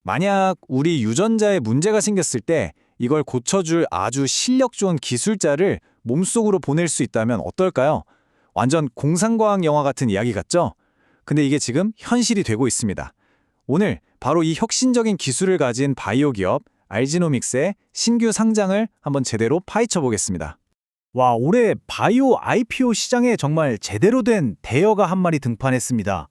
만약 우리 유전자에 문제가 생겼을 때 이걸 고쳐줄 아주 실력 좋은 기술자를 몸속으로 보낼 수 있다면 어떨까요? 완전 공상과학 영화 같은 이야기 같죠? 근데 이게 지금 현실이 되고 있습니다. 오늘 바로 이 혁신적인 기술을 가진 바이오 기업 알지노믹스의 신규 상장을 한번 제대로 파헤쳐 보겠습니다. 와, 올해 바이오 IPO 시장에 정말 제대로 된 대여가 한 마리 등판했습니다.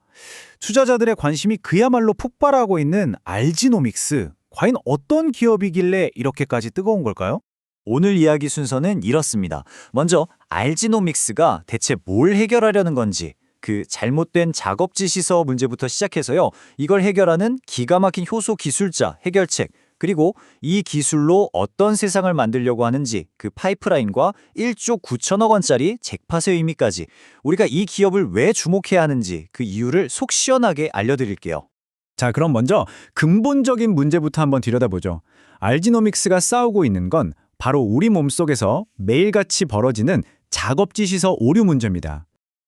투자자들의 관심이 그야말로 폭발하고 있는 알지노믹스. 과연 어떤 기업이길래 이렇게까지 뜨거운 걸까요? 오늘 이야기 순서는 이렇습니다. 먼저 알지노믹스가 대체 뭘 해결하려는 건지, 그 잘못된 작업지 시서 문제부터 시작해서요. 이걸 해결하는 기가 막힌 효소 기술자 해결책, 그리고 이 기술로 어떤 세상을 만들려고 하는지 그 파이프라인과 1조 9천억 원짜리 잭팟의 의미까지, 우리가 이 기업을 왜 주목해야 하는지 그 이유를 속 시원하게 알려드릴게요. 자, 그럼 먼저 근본적인 문제부터 한번 들여다보죠. 알지노믹스가 싸우고 있는 건 바로 우리 몸속에서 매일같이 벌어지는 작업지 시서 오류 문제입니다.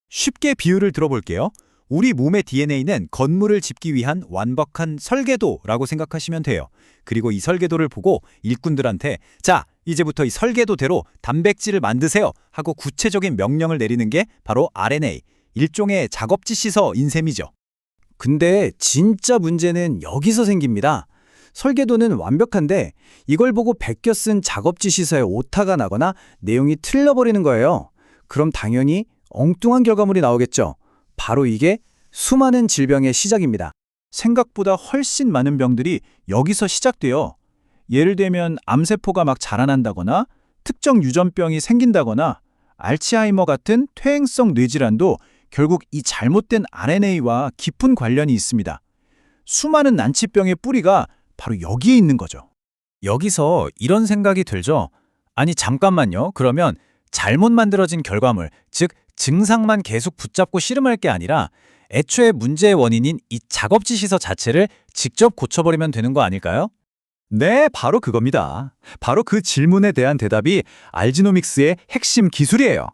쉽게 비유를 들어볼게요. 우리 몸의 DNA는 건물을 짓기 위한 완벽한 설계도라고 생각하시면 돼요. 그리고 이 설계도를 보고 일꾼들한테 자, 이제부터 이 설계도대로 단백질을 만드세요 하고 구체적인 명령을 내리는 게 바로 RNA, 일종의 작업지 시서인 셈이죠. 근데 진짜 문제는 여기서 생깁니다. 설계도는 완벽한데 이걸 보고 베껴 쓴 작업지 시서에 오타가 나거나 내용이 틀려버리는 거예요. 그럼 당연히 엉뚱한 결과물이 나오겠죠. 바로 이게 수많은 질병의 시작입니다. 생각보다 훨씬 많은 병들이 여기서 시작돼요. 예를 들면 암세포가 막 자라난다거나 특정 유전병이 생긴다거나 알츠하이머 같은 퇴행성 뇌질환도 결국 이 잘못된 RNA와 깊은 관련이 있습니다. 수많은 난치병의 뿌리가 바로 여기에 있는 거죠. 여기서 이런 생각이 들죠. 아니 잠깐만요. 그러면 잘못 만들어진 결과물, 즉 증상만 계속 붙잡고 씨름할 게 아니라 애초에 문제의 원인인 이 작업지 시서 자체를 직접 고쳐버리면 되는 거 아닐까요? 네, 바로 그겁니다. 바로 그 질문에 대한 대답이 알지노믹스의 핵심 기술이에요.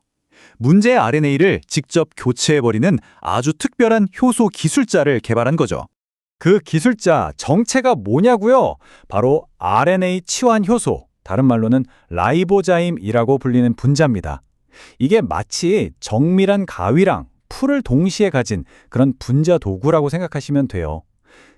문제의 RNA를 직접 교체해버리는 아주 특별한 효소 기술자를 개발한 거죠. 그 기술자 정체가 뭐냐고요? 바로 RNA 치환 효소, 다른 말로는 라이보자임이라고 불리는 분자입니다. 이게 마치 정밀한 가위랑 풀을 동시에 가진 그런 분자 도구라고 생각하시면 돼요.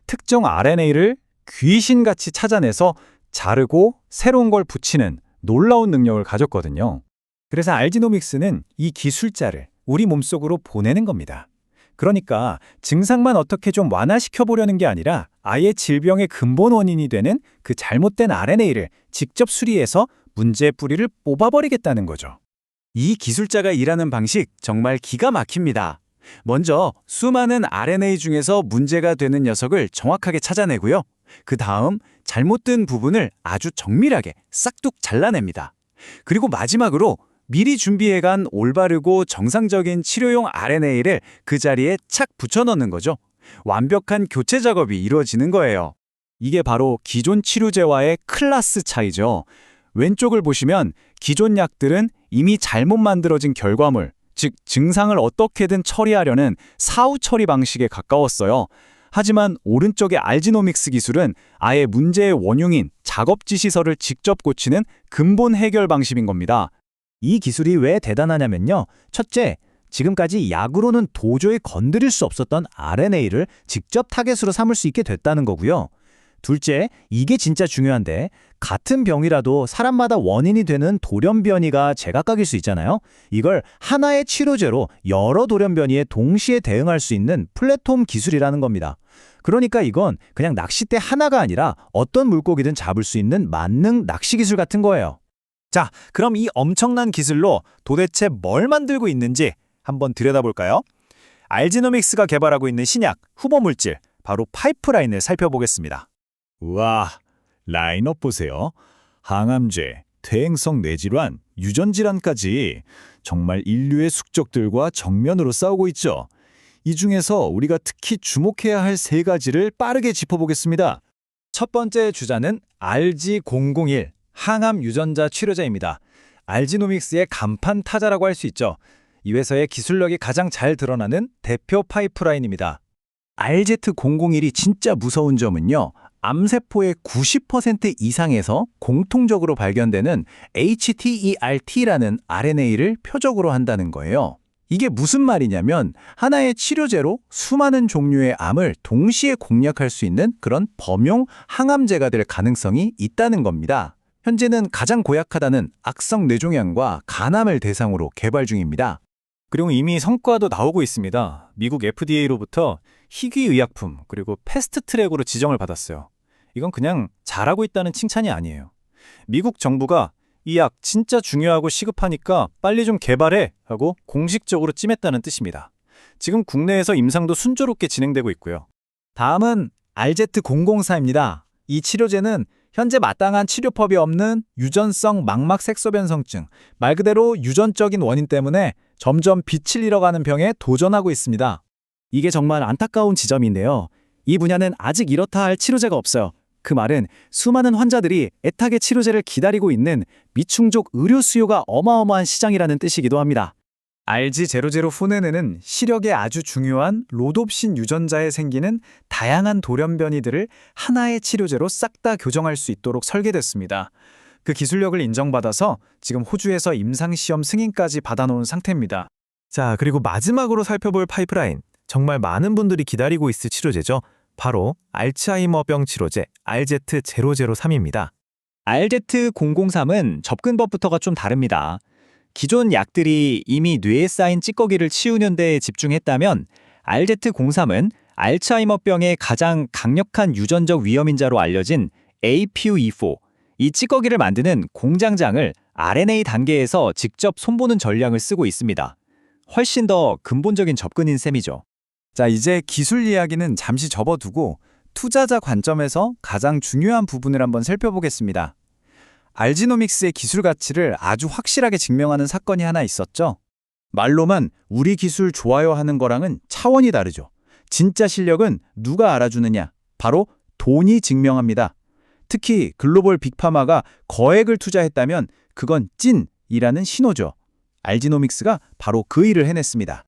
특정 RNA를 귀신같이 찾아내서 자르고 새로운 걸 붙이는 놀라운 능력을 가졌거든요. 그래서 알지노믹스는 이 기술자를 우리 몸속으로 보내는 겁니다. 그러니까 증상만 어떻게 좀 완화시켜보려는 게 아니라 아예 질병의 근본 원인이 되는 그 잘못된 RNA를 직접 수리해서 문제의 뿌리를 뽑아버리겠다는 거죠. 이 기술자가 일하는 방식 정말 기가 막힙니다. 먼저 수많은 RNA 중에서 문제가 되는 녀석을 정확하게 찾아내고요. 그 다음 잘못된 부분을 아주 정밀하게 싹둑 잘라냅니다. 그리고 마지막으로 미리 준비해간 올바르고 정상적인 치료용 RNA를 그 자리에 착 붙여넣는 거죠. 완벽한 교체 작업이 이루어지는 거예요. 이게 바로 기존 치료제와의 클래스 차이죠. 왼쪽을 보시면 기존 약들은 이미 잘못 만들어진 결과물, 즉 증상을 어떻게든 처리하려는 사후 처리 방식에 가까웠어요. 하지만 오른쪽의 알지노믹스 기술은 아예 문제의 원흉인 작업지 시설을 직접 고치는 근본 해결 방식인 겁니다. 이 기술이 왜 대단하냐면요. 첫째, 지금까지 약으로는 도저히 건드릴 수 없었던 RNA를 직접 타겟으로 삼을 수 있게 됐다는 거고요. 둘째, 이게 진짜 중요한데 같은 병이라도 사람마다 원인이 되는 돌연변이가 제각각일 수 있잖아요. 이걸 하나의 치료제로 여러 돌연변이에 동시에 대응할 수 있는 플랫폼 기술이라는 겁니다. 그러니까 이건 그냥 낚싯대 하나가 아니라 어떤 물고기든 잡을 수 있는 만능 낚시 기술 같은 거예요. 자, 그럼 이 엄청난 기술로 도대체 뭘 만들고 있는지 한번 들여다볼까요? 알지노믹스가 개발하고 있는 신약, 후보 물질, 바로 파이프라인을 살펴보겠습니다. 우와, 라인업 보세요. 항암제, 퇴행성 뇌질환, 유전질환까지 정말 인류의 숙적들과 정면으로 싸우고 있죠. 이 중에서 우리가 특히 주목해야 할 세 가지를 빠르게 짚어보겠습니다. 첫 번째 주자는 RG001, 항암 유전자 치료제입니다. 알지노믹스의 간판 타자라고 할 수 있죠. 이 회사의 기술력이 가장 잘 드러나는 대표 파이프라인입니다. RZ001이 진짜 무서운 점은요. 암세포의 90% 이상에서 공통적으로 발견되는 HTERT라는 RNA를 표적으로 한다는 거예요. 이게 무슨 말이냐면 하나의 치료제로 수많은 종류의 암을 동시에 공략할 수 있는 그런 범용 항암제가 될 가능성이 있다는 겁니다. 현재는 가장 고약하다는 악성 뇌종양과 간암을 대상으로 개발 중입니다. 그리고 이미 성과도 나오고 있습니다. 미국 FDA로부터 희귀의약품 그리고 패스트트랙으로 지정을 받았어요. 이건 그냥 잘하고 있다는 칭찬이 아니에요. 미국 정부가 이 약 진짜 중요하고 시급하니까 빨리 좀 개발해 하고 공식적으로 찜했다는 뜻입니다. 지금 국내에서 임상도 순조롭게 진행되고 있고요. 다음은 RZ004입니다. 이 치료제는 현재 마땅한 치료법이 없는 유전성 망막 색소변성증, 말 그대로 유전적인 원인 때문에 점점 빛을 잃어가는 병에 도전하고 있습니다. 이게 정말 안타까운 지점인데요. 이 분야는 아직 이렇다 할 치료제가 없어요. 그 말은 수많은 환자들이 애타게 치료제를 기다리고 있는 미충족 의료 수요가 어마어마한 시장이라는 뜻이기도 합니다. RG004는 시력에 아주 중요한 로놉신 유전자에 생기는 다양한 돌연변이들을 하나의 치료제로 싹 다 교정할 수 있도록 설계됐습니다. 그 기술력을 인정받아서 지금 호주에서 임상시험 승인까지 받아놓은 상태입니다. 자, 그리고 마지막으로 살펴볼 파이프라인. 정말 많은 분들이 기다리고 있을 치료제죠. 바로 알츠하이머병 치료제 RZ003입니다. RZ003은 접근법부터가 좀 다릅니다. 기존 약들이 이미 뇌에 쌓인 찌꺼기를 치우는 데에 집중했다면 RZ03은 알츠하이머병의 가장 강력한 유전적 위험인자로 알려진 APOE4, 이 찌꺼기를 만드는 공장장을 RNA 단계에서 직접 손보는 전략을 쓰고 있습니다. 훨씬 더 근본적인 접근인 셈이죠. 자, 이제 기술 이야기는 잠시 접어두고 투자자 관점에서 가장 중요한 부분을 한번 살펴보겠습니다. 알지노믹스의 기술 가치를 아주 확실하게 증명하는 사건이 하나 있었죠. 말로만 우리 기술 좋아요 하는 거랑은 차원이 다르죠. 진짜 실력은 누가 알아주느냐? 바로 돈이 증명합니다. 특히 글로벌 빅파마가 거액을 투자했다면 그건 찐이라는 신호죠. 알지노믹스가 바로 그 일을 해냈습니다.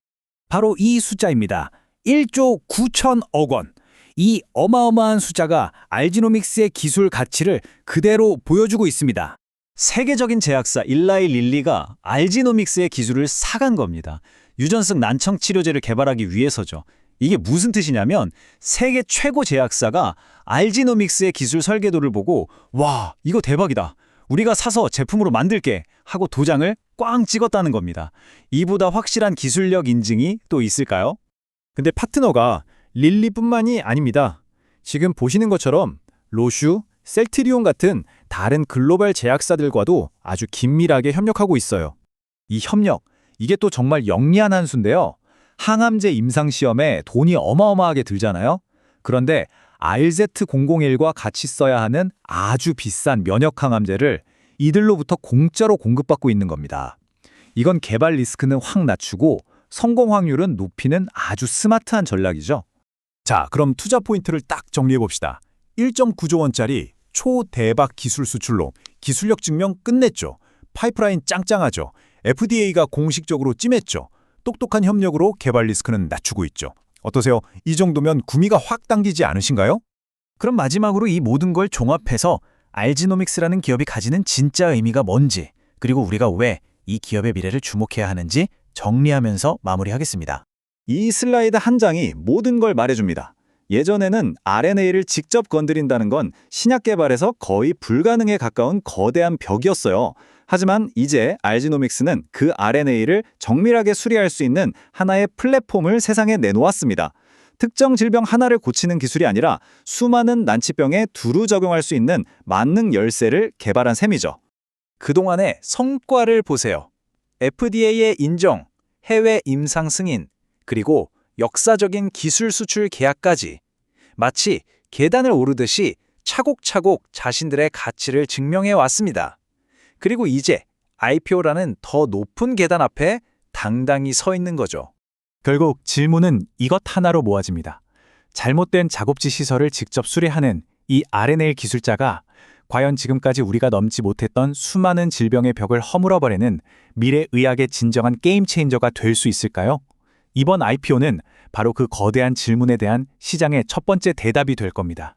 바로 이 숫자입니다. 1조 9천억 원. 이 어마어마한 숫자가 알지노믹스의 기술 가치를 그대로 보여주고 있습니다. 세계적인 제약사 일라이 릴리가 알지노믹스의 기술을 사간 겁니다. 유전성 난청 치료제를 개발하기 위해서죠. 이게 무슨 뜻이냐면 세계 최고 제약사가 알지노믹스의 기술 설계도를 보고 와, 이거 대박이다. 우리가 사서 제품으로 만들게 하고 도장을 꽝 찍었다는 겁니다. 이보다 확실한 기술력 인증이 또 있을까요? 근데 파트너가 릴리뿐만이 아닙니다. 지금 보시는 것처럼 로슈, 셀트리온 같은 다른 글로벌 제약사들과도 아주 긴밀하게 협력하고 있어요. 이 협력, 이게 또 정말 영리한 한 수인데요. 항암제 임상시험에 돈이 어마어마하게 들잖아요. 그런데 RZ001과 같이 써야 하는 아주 비싼 면역 항암제를 이들로부터 공짜로 공급받고 있는 겁니다. 이건 개발 리스크는 확 낮추고 성공 확률은 높이는 아주 스마트한 전략이죠. 자, 그럼 투자 포인트를 딱 정리해봅시다. 1.9조 원짜리 초대박 기술 수출로 기술력 증명 끝냈죠. 파이프라인 짱짱하죠. FDA가 공식적으로 찜했죠. 똑똑한 협력으로 개발 리스크는 낮추고 있죠. 어떠세요? 이 정도면 구미가 확 당기지 않으신가요? 그럼 마지막으로 이 모든 걸 종합해서 알지노믹스라는 기업이 가지는 진짜 의미가 뭔지, 그리고 우리가 왜 이 기업의 미래를 주목해야 하는지 정리하면서 마무리하겠습니다. 이 슬라이드 한 장이 모든 걸 말해줍니다. 예전에는 RNA를 직접 건드린다는 건 신약 개발에서 거의 불가능에 가까운 거대한 벽이었어요. 하지만 이제 알지노믹스는 그 RNA를 정밀하게 수리할 수 있는 하나의 플랫폼을 세상에 내놓았습니다. 특정 질병 하나를 고치는 기술이 아니라 수많은 난치병에 두루 적용할 수 있는 만능 열쇠를 개발한 셈이죠. 그동안의 성과를 보세요. FDA의 인정, 해외 임상 승인, 그리고 역사적인 기술 수출 계약까지 마치 계단을 오르듯이 차곡차곡 자신들의 가치를 증명해 왔습니다. 그리고 이제 IPO라는 더 높은 계단 앞에 당당히 서 있는 거죠. 결국 질문은 이것 하나로 모아집니다. 잘못된 작업지 시설을 직접 수리하는 이 RNA 기술자가 과연 지금까지 우리가 넘지 못했던 수많은 질병의 벽을 허물어버리는 미래 의학의 진정한 게임 체인저가 될 수 있을까요? 이번 IPO는 바로 그 거대한 질문에 대한 시장의 첫 번째 대답이 될 겁니다.